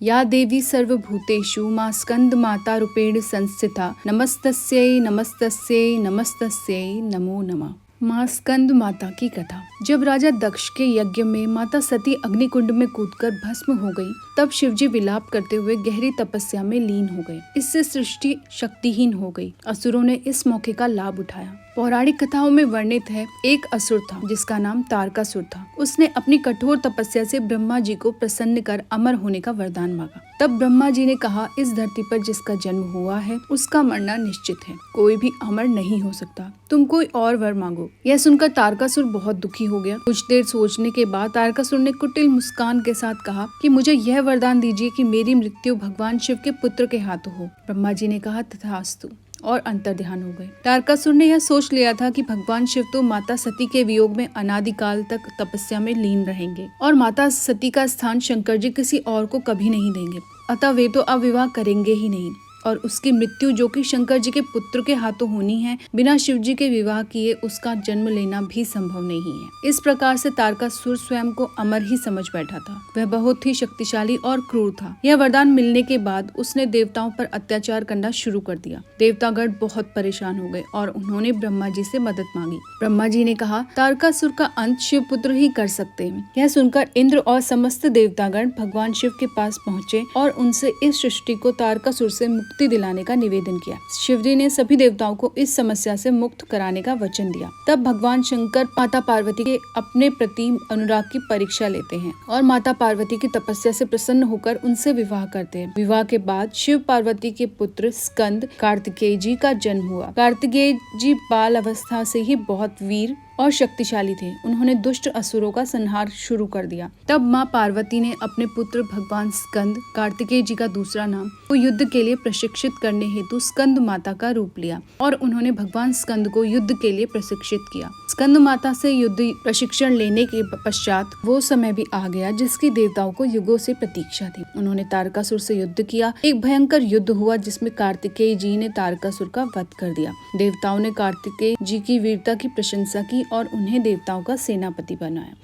या देवी सर्वभूतेषु मा स्कंद माता रूपेण संस्थिता नमस्तस्यै नमस्तस्यै नमस्तस्यै नमो नमः। माँ स्कंद माता की कथा। जब राजा दक्ष के यज्ञ में माता सती अग्निकुंड में कूदकर भस्म हो गई, तब शिवजी विलाप करते हुए गहरी तपस्या में लीन हो गए। इससे सृष्टि शक्तिहीन हो गई। असुरों ने इस मौके का लाभ उठाया। पौराणिक कथाओं में वर्णित है, एक असुर था जिसका नाम तारकासुर था। उसने अपनी कठोर तपस्या से ब्रह्मा जी को प्रसन्न कर अमर होने का वरदान मांगा। तब ब्रह्मा जी ने कहा, इस धरती पर जिसका जन्म हुआ है उसका मरना निश्चित है, कोई भी अमर नहीं हो सकता, तुम कोई और वर मांगो। यह सुनकर तारकासुर बहुत दुखी हो गया। कुछ देर सोचने के बाद तारकासुर ने कुटिल मुस्कान के साथ कहा कि मुझे यह वरदान दीजिए कि मेरी मृत्यु भगवान शिव के पुत्र के हाथों हो। ब्रह्मा जी ने कहा, तथास्तु, और अंतर्ध्यान हो गए। तारकासुर ने यह सोच लिया था कि भगवान शिव तो माता सती के वियोग में अनादिकाल तक तपस्या में लीन रहेंगे और माता सती का स्थान शंकर जी किसी और को कभी नहीं देंगे, अतः वे तो अब विवाह करेंगे ही नहीं, और उसकी मृत्यु जो कि शंकर जी के पुत्र के हाथों होनी है, बिना शिव जी के विवाह किए उसका जन्म लेना भी संभव नहीं है। इस प्रकार से तारकासुर स्वयं को अमर ही समझ बैठा था। वह बहुत ही शक्तिशाली और क्रूर था। यह वरदान मिलने के बाद उसने देवताओं पर अत्याचार करना शुरू कर दिया। देवतागण बहुत परेशान हो गए और उन्होंने ब्रह्मा जी से मदद मांगी। ब्रह्मा जी ने कहा, तारकासुर का अंत शिव पुत्र ही कर सकते हैं। यह सुनकर इंद्र और समस्त देवतागण भगवान शिव के पास पहुँचे और उनसे इस सृष्टि को तारकासुर से मुक्ति दिलाने का निवेदन किया। शिवजी ने सभी देवताओं को इस समस्या से मुक्त कराने का वचन दिया। तब भगवान शंकर माता पार्वती के अपने प्रति अनुराग की परीक्षा लेते हैं और माता पार्वती की तपस्या से प्रसन्न होकर उनसे विवाह करते हैं। विवाह के बाद शिव पार्वती के पुत्र स्कंद कार्तिकेय जी का जन्म हुआ। कार्तिकेय जी बाल अवस्था से ही बहुत वीर और शक्तिशाली थे। उन्होंने दुष्ट असुरों का संहार शुरू कर दिया। तब माँ पार्वती ने अपने पुत्र भगवान स्कंद कार्तिकेय जी का दूसरा नाम को युद्ध के लिए प्रशिक्षित करने हेतु स्कंद माता का रूप लिया और उन्होंने भगवान स्कंद को युद्ध के लिए प्रशिक्षित किया। स्कंद माता से युद्ध प्रशिक्षण लेने के पश्चात वो समय भी आ गया जिसकी देवताओं को युगों से प्रतीक्षा थी। उन्होंने तारकासुर से युद्ध किया। एक भयंकर युद्ध हुआ जिसमें कार्तिकेय जी ने तारकासुर का वध कर दिया। देवताओं ने कार्तिकेय जी की वीरता की प्रशंसा की और उन्हें देवताओं का सेनापति बनाया।